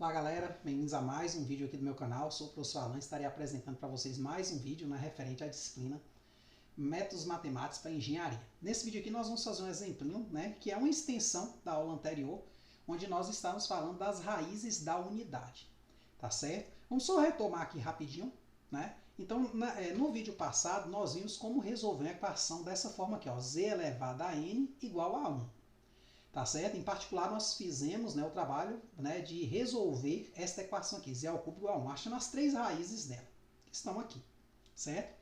Olá galera, bem-vindos a mais um vídeo aqui do meu canal. Sou o professor Alan e estarei apresentando para vocês mais um vídeo referente à disciplina Métodos Matemáticos para Engenharia. Nesse vídeo aqui nós vamos fazer um exemplinho, que é uma extensão da aula anterior, onde nós estávamos falando das raízes da unidade, tá certo? Vamos só retomar aqui rapidinho, Então, no vídeo passado nós vimos como resolver uma equação dessa forma aqui, ó, z elevado a n igual a 1. Tá certo? Em particular, nós fizemos o trabalho de resolver esta equação aqui, z ao cubo igual a 1, achando as três raízes dela, que estão aqui, certo?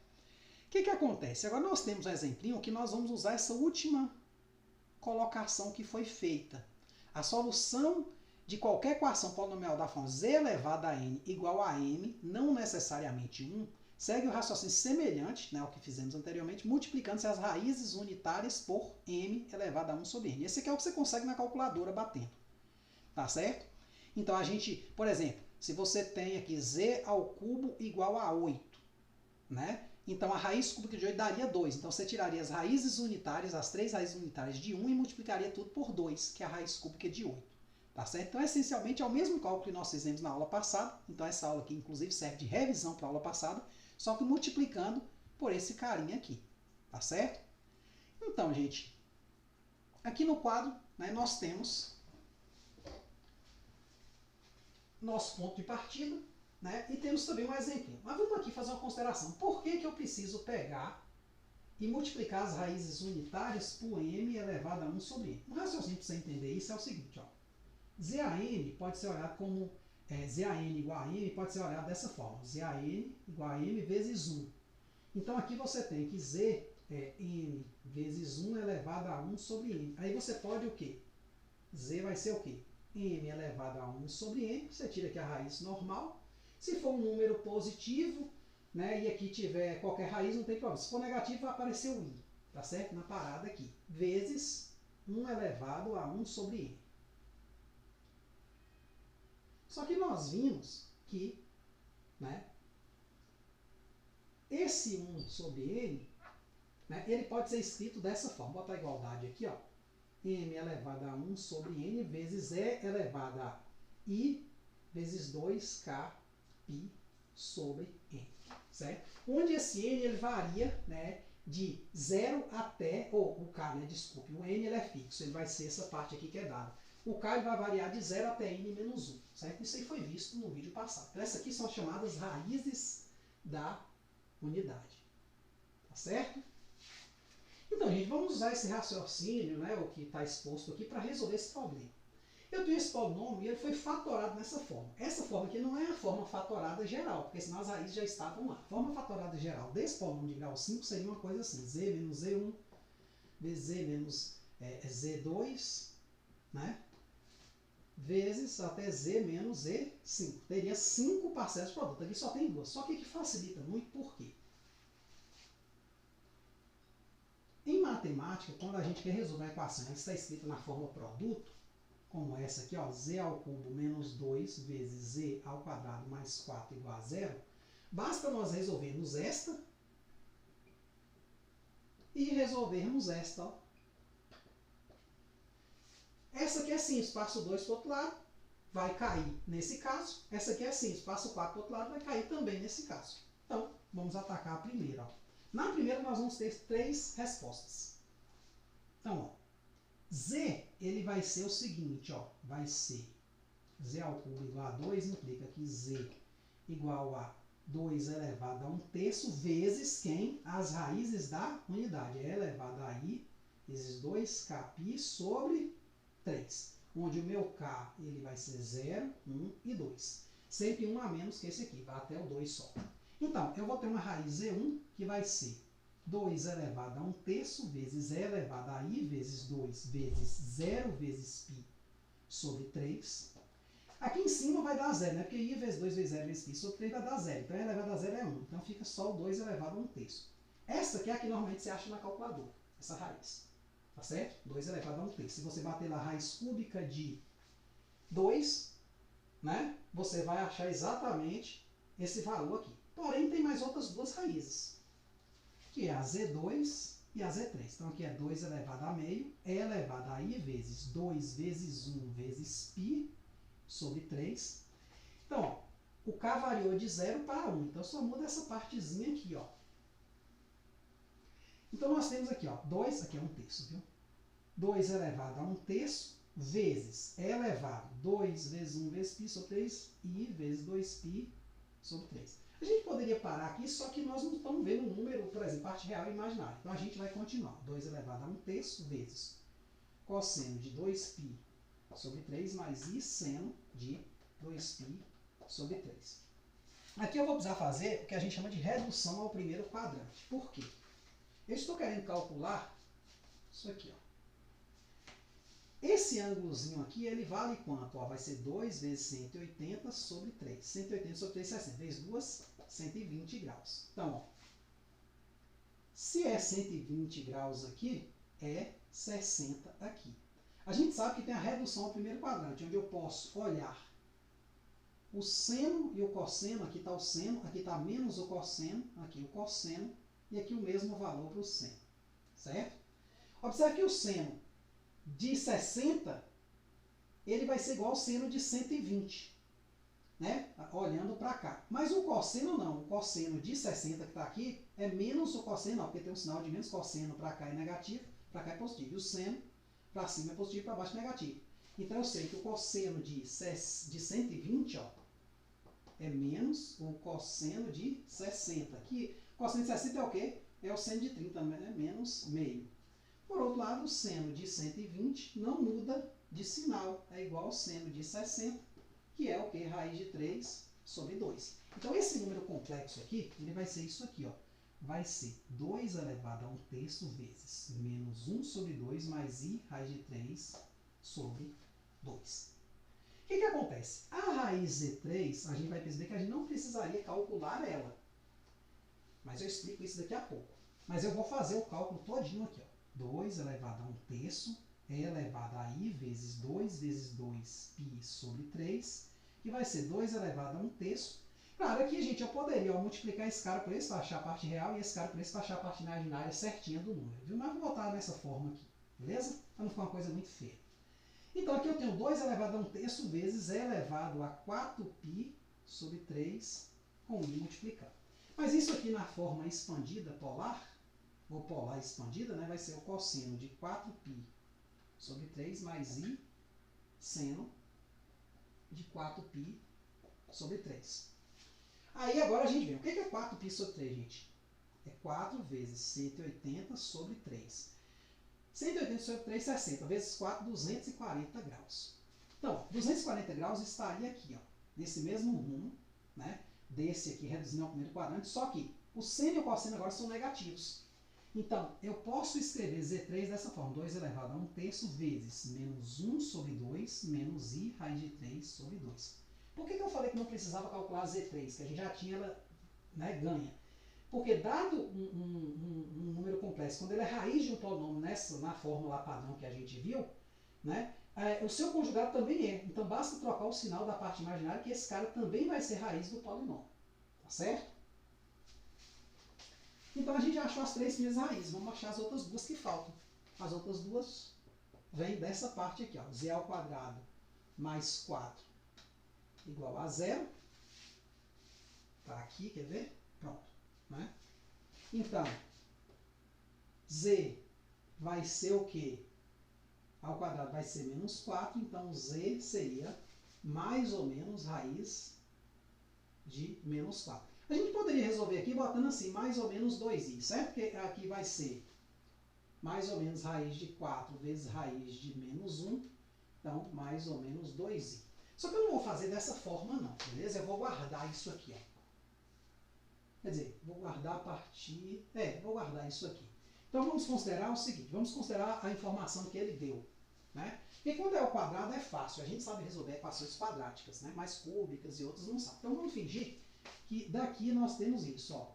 O que acontece? Agora nós temos um exemplinho que nós vamos usar essa última colocação que foi feita. A solução de qualquer equação polinomial da forma z elevado a n igual a m, não necessariamente 1, segue o raciocínio semelhante ao que fizemos anteriormente, multiplicando-se as raízes unitárias por m elevado a 1 sobre n. Esse aqui é o que você consegue na calculadora batendo. Tá certo? Então, a gente, por exemplo, se você tem aqui z ao cubo igual a 8, Então, a raiz cúbica de 8 daria 2. Então, você tiraria as raízes unitárias, as três raízes unitárias de 1 e multiplicaria tudo por 2, que é a raiz cúbica de 8. Tá certo? Então, essencialmente, é o mesmo cálculo que nós fizemos na aula passada. Então, essa aula aqui, inclusive, serve de revisão para a aula passada, só que multiplicando por esse carinha aqui. Tá certo? Então, gente, aqui no quadro, nós temos nosso ponto de partida, e temos também um exemplo. Mas vamos aqui fazer uma consideração. Por que eu preciso pegar e multiplicar as raízes unitárias por m elevado a 1 sobre n? Um raciocínio para você entender isso é o seguinte, ó. ZAN pode ser olhado como ZAN igual a m, pode ser olhado dessa forma. ZAN igual a m vezes 1. Então aqui você tem que z é m vezes 1 elevado a 1 sobre n. Aí você pode o quê? Z vai ser o quê? M elevado a 1 sobre n. Você tira aqui a raiz normal. Se for um número positivo, e aqui tiver qualquer raiz, não tem problema. Se for negativo, vai aparecer o i, tá certo? Na parada aqui. Vezes 1 elevado a 1 sobre n. Só que nós vimos que esse 1 sobre n, ele pode ser escrito dessa forma. Vou botar a igualdade aqui, ó. M elevado a 1 sobre n vezes e elevado a i vezes 2k π sobre n. Certo? Onde esse n ele varia de 0 até, o k, desculpe, o n ele é fixo, ele vai ser essa parte aqui que é dada. O k ele vai variar de 0 até n menos 1. Certo? Isso aí foi visto no vídeo passado. Então, essas aqui são chamadas raízes da unidade. Tá certo? Então, gente, vamos usar esse raciocínio, o que está exposto aqui, para resolver esse problema. Eu tenho esse polinômio e ele foi fatorado nessa forma. Essa forma aqui não é a forma fatorada geral, porque senão as raízes já estavam lá. A forma fatorada geral desse polinômio de grau 5 seria uma coisa assim: z menos z1 vezes z menos z2, vezes até z menos z5. Teria 5 parcelas de produto. Aqui só tem 2. Só que aqui facilita muito, por quê? Em matemática, quando a gente quer resolver a equação que está escrita na forma produto, como essa aqui, ó, z ao cubo menos 2 vezes z ao quadrado mais 4 igual a 0, basta nós resolvermos esta e resolvermos esta. Ó. Essa aqui é simples, passo 2 para o outro lado, vai cair nesse caso. Essa aqui é simples, passo 4 para o outro lado, vai cair também nesse caso. Então, vamos atacar a primeira. Ó. Na primeira, nós vamos ter 3 respostas. Então, ó, z ele vai ser o seguinte, ó, vai ser z ao cubo igual a 2, implica que z igual a 2 elevado a 1/3 vezes quem? As raízes da unidade. É elevado a i vezes 2kπ sobre 3, onde o meu k ele vai ser 0, 1 e 2. Sempre um a menos que esse aqui, vai até o 2 só. Então, eu vou ter uma raiz z1 que vai ser 2 elevado a 1/3 vezes e elevado a i vezes 2 vezes 0 vezes π sobre 3. Aqui em cima vai dar 0, porque i vezes 2 vezes 0 vezes π sobre 3 vai dar 0. Então, e elevado a 0 é 1. Então, fica só o 2 elevado a 1/3. Essa aqui é a que normalmente você acha na calculadora, essa raiz. Tá certo? 2 elevado a 1/3. Se você bater lá a raiz cúbica de 2, você vai achar exatamente esse valor aqui. Porém, tem mais outras duas raízes, que é a z2 e a z3. Então, aqui é 2 elevado a meio, é elevado a i vezes 2 vezes 1 vezes π sobre 3. o k variou de 0 para 1. Então, só muda essa partezinha aqui, ó. Então, nós temos aqui, ó, 2, aqui é 1/3, viu? 2 elevado a 1/3 vezes e elevado 2 vezes 1 vezes π sobre 3 i vezes 2π sobre 3. A gente poderia parar aqui, só que nós não estamos vendo um número, por exemplo, parte real e imaginária. Então, a gente vai continuar. 2 elevado a 1/3 vezes cosseno de 2π sobre 3 mais i seno de 2π sobre 3. Aqui eu vou precisar fazer o que a gente chama de redução ao primeiro quadrante. Por quê? Eu estou querendo calcular isso aqui, ó. Esse ângulozinho aqui, ele vale quanto? Ó, vai ser 2 vezes 180 sobre 3. 180 sobre 3, 60. Vezes 2, 120 graus. Então, ó, se é 120 graus aqui, é 60 aqui. A gente sabe que tem a redução ao primeiro quadrante, onde eu posso olhar o seno e o cosseno. Aqui está o seno, aqui está menos o cosseno, aqui o cosseno, e aqui o mesmo valor para o seno. Certo? Observe que o seno de 60, ele vai ser igual ao seno de 120, né? Olhando para cá. Mas o cosseno não. O cosseno de 60 que está aqui é menos o cosseno, não, porque tem um sinal de menos. Cosseno para cá é negativo, para cá é positivo. E o seno para cima é positivo, para baixo é negativo. Então eu sei que o cosseno de 120, ó, é menos o cosseno de 60. Aqui, o cosseno de 60 é o quê? É o seno de 30, né? Menos meio. Por outro lado, o seno de 120 não muda de sinal, é igual ao seno de 60, que é o que? Raiz de 3 sobre 2. Então, esse número complexo aqui, ele vai ser isso aqui, ó. Vai ser 2 elevado a 1/3 vezes menos 1 sobre 2 mais i raiz de 3 sobre 2. O que acontece? A raiz de 3, a gente vai perceber que a gente não precisaria calcular ela. Mas eu explico isso daqui a pouco. Mas eu vou fazer o cálculo todinho aqui, ó. 2 elevado a 1/3 é elevado a i vezes 2 vezes 2π sobre 3, que vai ser 2 elevado a 1/3. Claro, aqui, gente, eu poderia multiplicar esse cara por esse para achar a parte real e esse cara por esse para achar a parte imaginária certinha do número, viu? Mas vou botar nessa forma aqui, beleza? Para não ficar uma coisa muito feia. Então, aqui eu tenho 2 elevado a 1/3 vezes e elevado a 4π sobre 3 com i multiplicado. Mas isso aqui na forma expandida polar, ou polar expandida, né, vai ser o cosseno de 4π sobre 3 mais i seno de 4π sobre 3. Aí agora a gente vê, o que é 4π sobre 3, gente? É 4 vezes 180 sobre 3. 180 sobre 3, 60, vezes 4, 240 graus. Então, 240 graus estaria aqui, ó, nesse mesmo rumo, né, desse aqui, reduzindo ao primeiro quadrante, só que o seno e o cosseno agora são negativos. Então, eu posso escrever Z3 dessa forma, 2 elevado a 1/3 vezes menos 1 sobre 2 menos i raiz de 3 sobre 2. Por que eu falei que não precisava calcular Z3, que a gente já tinha ela, né, ganha? Porque dado um número complexo, quando ele é raiz de um polinômio na fórmula padrão que a gente viu, né, o seu conjugado também é. Então basta trocar o sinal da parte imaginária que esse cara também vai ser raiz do polinômio. Tá certo? Então a gente já achou as 3 primeiras raízes. Vamos achar as outras duas que faltam. As outras duas vêm dessa parte aqui, ó. Z ao quadrado mais 4 igual a 0. Tá aqui, quer ver? Pronto. Né? Então, Z vai ser o quê? Ao quadrado vai ser menos 4, então Z seria mais ou menos raiz de menos 4. A gente poderia resolver aqui botando assim, mais ou menos 2i, certo? Porque aqui vai ser mais ou menos raiz de 4 vezes raiz de menos 1, então mais ou menos 2i. Só que eu não vou fazer dessa forma não, beleza? Eu vou guardar isso aqui, ó. Quer dizer, vou guardar a partir... vou guardar isso aqui. Então vamos considerar o seguinte, vamos considerar a informação que ele deu. Né? Porque quando é ao quadrado é fácil, a gente sabe resolver equações quadráticas, né? Mas cúbicas e outras não sabem. Então vamos fingir que daqui nós temos isso, ó.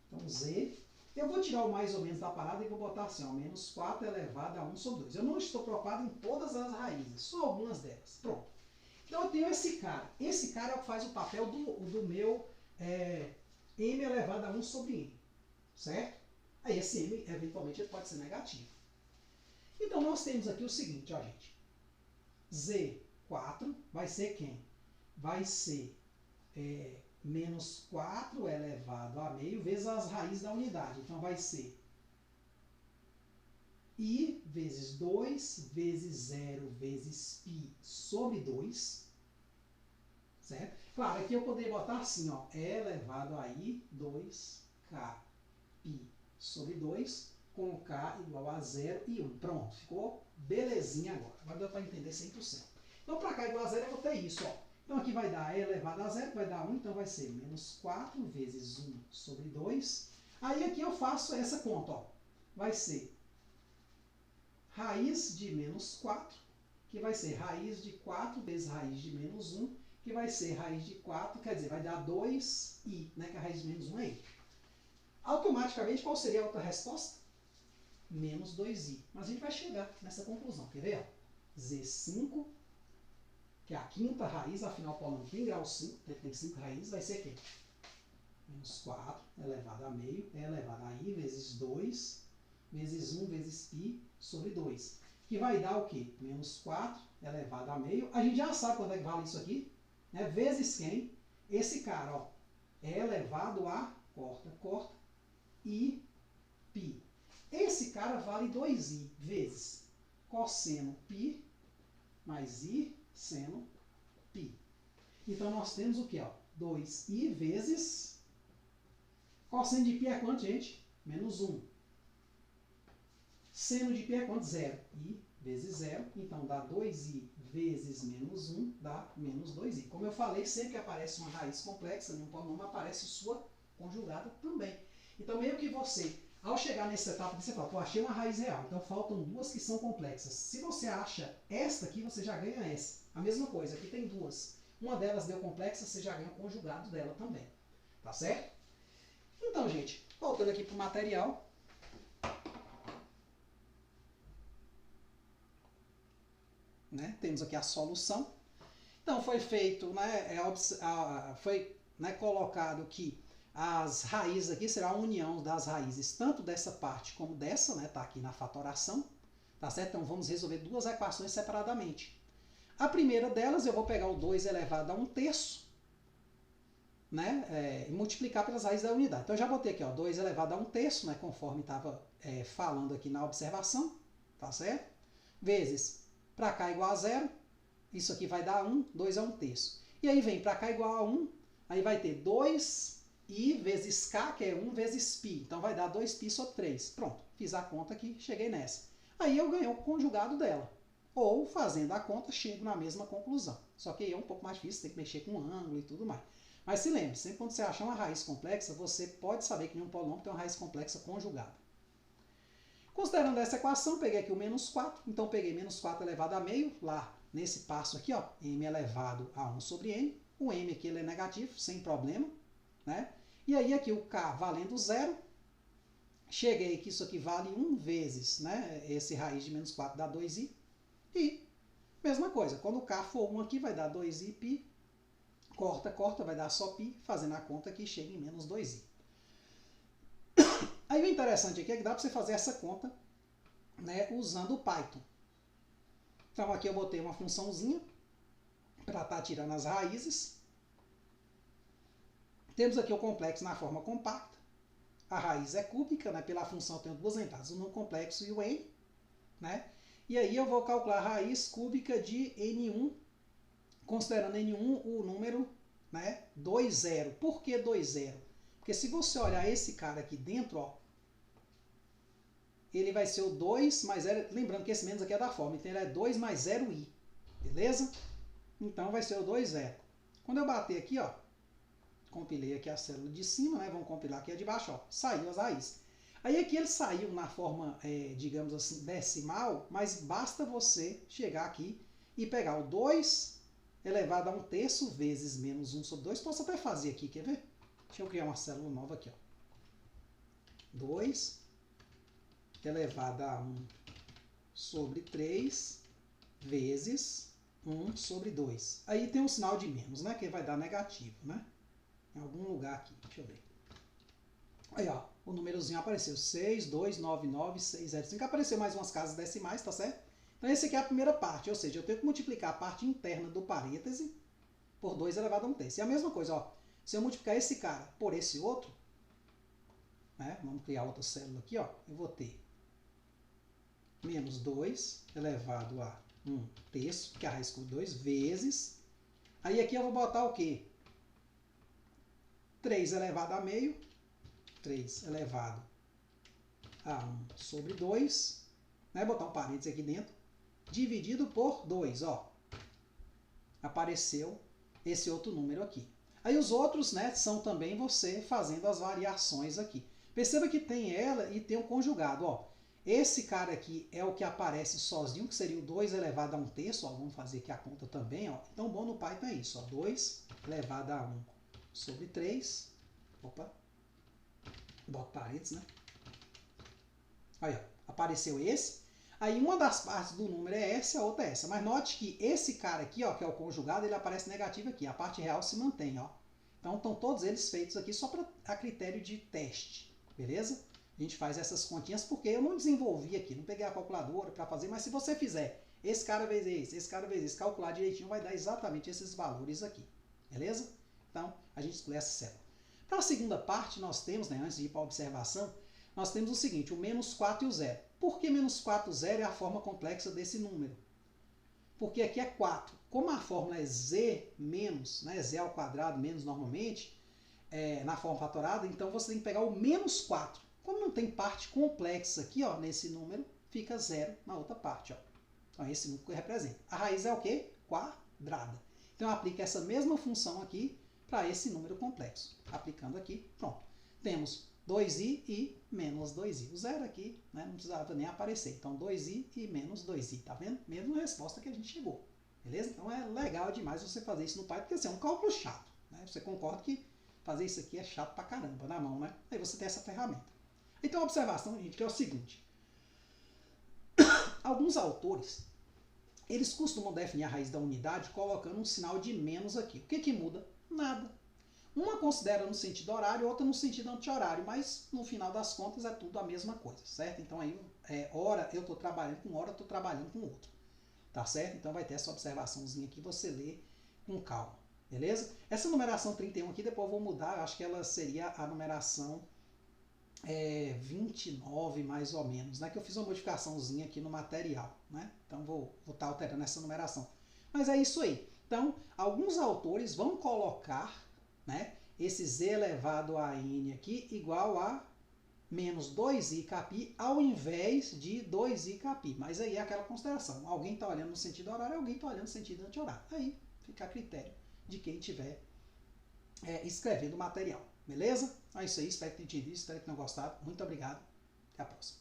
Então Z, eu vou tirar o mais ou menos da parada e vou botar assim, ó, menos 4 elevado a 1 sobre 2. Eu não estou preocupado em todas as raízes, só algumas delas. Pronto. Então eu tenho esse cara. Esse cara é o que faz o papel do meu m elevado a 1 sobre n. Certo? Aí esse m, eventualmente, ele pode ser negativo. Então nós temos aqui o seguinte, ó, gente. Z4 vai ser quem? Vai ser menos 4 elevado a meio vezes as raízes da unidade. Então, vai ser I vezes 2 vezes 0 vezes π sobre 2. Certo? Claro, aqui eu poderia botar assim, ó, E elevado a I 2K π sobre 2 com K igual a 0 e 1. Pronto, ficou belezinha agora. Agora deu para entender 100%. Então, para K igual a 0, eu vou ter isso, ó. Então, aqui vai dar E elevado a 0, vai dar 1, então vai ser menos 4 vezes 1 sobre 2. Aí, aqui eu faço essa conta, ó. Vai ser raiz de menos 4, que vai ser raiz de 4 vezes raiz de menos 1, que vai ser raiz de 4, quer dizer, vai dar 2i, né, que a raiz de menos 1 é i. Automaticamente, qual seria a outra resposta? Menos 2i. Mas a gente vai chegar nessa conclusão, quer ver? Z5, que é a quinta raiz, afinal o polônimo tem grau 5, tem 5 raízes, vai ser o quê? Menos 4 elevado a meio, é elevado a i vezes 2, vezes 1 vezes π sobre 2. Que vai dar o quê? Menos 4 elevado a meio. A gente já sabe quanto é que vale isso aqui, né? Vezes quem? Esse cara, ó, é elevado a, corta, i π. Esse cara vale 2i vezes cosseno π mais i seno π. Então, nós temos o quê? 2i vezes cosseno de π é quanto, gente? Menos 1. Seno de π é quanto? 0. I vezes 0. Então, dá 2i vezes menos 1, dá menos 2i. Como eu falei, sempre que aparece uma raiz complexa, em um polinômio, aparece sua conjugada também. Então, meio que você, ao chegar nessa etapa, você fala, pô, achei uma raiz real. Então, faltam duas que são complexas. Se você acha esta aqui, você já ganha essa. A mesma coisa, aqui tem duas. Uma delas deu complexa, você já ganha o conjugado dela também. Tá certo? Então, gente, voltando aqui para o material. Né? Temos aqui a solução. Então, foi feito, né, foi, né, colocado que as raízes aqui será a união das raízes, tanto dessa parte como dessa, né, tá aqui na fatoração, tá certo? Então, vamos resolver duas equações separadamente. A primeira delas, eu vou pegar o 2 elevado a 1/3, né, e multiplicar pelas raízes da unidade. Então, eu já botei aqui, ó, 2 elevado a 1/3, né, conforme estava falando aqui na observação, tá certo? Vezes, para cá igual a 0, isso aqui vai dar 1, 2 é 1/3. E aí vem para cá igual a 1, aí vai ter 2i vezes k, que é 1 vezes π. Então vai dar 2π sobre 3. Pronto, fiz a conta aqui, cheguei nessa. Aí eu ganhei o conjugado dela. Ou, fazendo a conta, chego na mesma conclusão. Só que aí é um pouco mais difícil, tem que mexer com ângulo e tudo mais. Mas se lembre, sempre quando você achar uma raiz complexa, você pode saber que nenhum polinômio tem uma raiz complexa conjugada. Considerando essa equação, peguei aqui o menos 4, então peguei menos 4 elevado a meio, lá nesse passo aqui, ó, m elevado a 1 sobre n, o m aqui ele é negativo, sem problema, né? E aí aqui o k valendo 0, cheguei que isso aqui vale 1 vezes, né, esse raiz de menos 4 dá 2i, e mesma coisa, quando o k for 1 aqui vai dar 2i π, corta, vai dar só π, fazendo a conta aqui chega em menos 2i. Aí o interessante aqui é que dá para você fazer essa conta, né, usando o Python. Então aqui eu botei uma funçãozinha para estar tirando as raízes. Temos aqui o complexo na forma compacta. A raiz é cúbica, né, pela função eu tenho duas entradas, o não complexo e o n. Né? E aí eu vou calcular a raiz cúbica de n1, considerando n1 o número, né, 2, 0. Por que 2, 0? Porque se você olhar esse cara aqui dentro, ó, ele vai ser o 2 mais 0, lembrando que esse menos aqui é da forma, então ele é 2 mais 0i, beleza? Então vai ser o 2, 0. Quando eu bater aqui, ó, compilei aqui a célula de cima, né, vamos compilar aqui a de baixo, ó, saiu as raízes. Aí aqui ele saiu na forma, digamos assim, decimal, mas basta você chegar aqui e pegar o 2 elevado a 1/3 vezes menos 1 sobre 2, posso até fazer aqui, quer ver? Deixa eu criar uma célula nova aqui, ó. 2 elevado a 1 sobre 3 vezes 1 sobre 2. Aí tem um sinal de menos, né? Que vai dar negativo, né? Em algum lugar aqui, deixa eu ver. Aí, ó, o númerozinho apareceu. 6299605. Apareceu mais umas casas decimais, tá certo? Então, esse aqui é a primeira parte, ou seja, eu tenho que multiplicar a parte interna do parêntese, por 2 elevado a 1/3. E a mesma coisa, ó, se eu multiplicar esse cara por esse outro, né, vamos criar outra célula aqui, ó, eu vou ter menos 2 elevado a 1/3, que é a raiz cúbica 2, vezes. Aí aqui eu vou botar o quê? 3 elevado a meio, 3 elevado a 1 sobre 2, né, botar um parênteses aqui dentro, dividido por 2, ó. Apareceu esse outro número aqui. Aí os outros, né, são também você fazendo as variações aqui. Perceba que tem ela e tem o conjugado, ó. Esse cara aqui é o que aparece sozinho, que seria o 2 elevado a 1/3, ó. Vamos fazer aqui a conta também, ó. Então, bom no Python é isso, ó. 2 elevado a 1 sobre 3. Opa. Bota parênteses, né? Aí, ó. Apareceu esse. Aí uma das partes do número é essa, a outra é essa. Mas note que esse cara aqui, ó, que é o conjugado, ele aparece negativo aqui. A parte real se mantém, ó. Então estão todos eles feitos aqui só para a critério de teste, beleza? A gente faz essas continhas porque eu não desenvolvi aqui, não peguei a calculadora para fazer, mas se você fizer esse cara vezes esse cara vezes esse, calcular direitinho, vai dar exatamente esses valores aqui, beleza? Então a gente exclui essa célula. Para a segunda parte nós temos, né, antes de ir para a observação, nós temos o seguinte, o menos 4 e o 0. Por que menos 4 e 0 é a forma complexa desse número? Porque aqui é 4. Como a fórmula é z menos, né, z ao quadrado menos normalmente, na forma fatorada, então você tem que pegar o menos 4. Como não tem parte complexa aqui, ó, nesse número, fica 0 na outra parte. Ó. Então é esse número que representa. A raiz é o quê? Quadrada. Então aplica essa mesma função aqui para esse número complexo. Aplicando aqui, pronto. Temos 2i e menos 2i. O zero aqui, né, não precisava nem aparecer. Então 2i e menos 2i. Tá vendo? Mesma resposta que a gente chegou. Beleza? Então é legal demais você fazer isso no Python, porque assim, é um cálculo chato. Né? Você concorda que fazer isso aqui é chato pra caramba na mão, né? Aí você tem essa ferramenta. Então a observação, gente, que é o seguinte. Alguns autores, eles costumam definir a raiz da unidade colocando um sinal de menos aqui. O que que muda? Nada. Uma considera no sentido horário, outra no sentido anti-horário, mas no final das contas é tudo a mesma coisa, certo? Então aí, hora eu estou trabalhando com hora, eu estou trabalhando com outro, tá certo? Então vai ter essa observaçãozinha aqui, você lê com calma, beleza? Essa numeração 31 aqui, depois eu vou mudar, eu acho que ela seria a numeração 29 mais ou menos, né? Que eu fiz uma modificaçãozinha aqui no material, né? Então vou estar alterando essa numeração. Mas é isso aí. Então, alguns autores vão colocar, né, esse z elevado a n aqui igual a menos 2i capi ao invés de 2i capi. Mas aí é aquela consideração. Alguém está olhando no sentido horário, alguém está olhando no sentido anti-horário. Aí fica a critério de quem estiver escrevendo o material. Beleza? É isso aí. Espero que tenham entendido. Espero que tenham gostado. Muito obrigado. Até a próxima.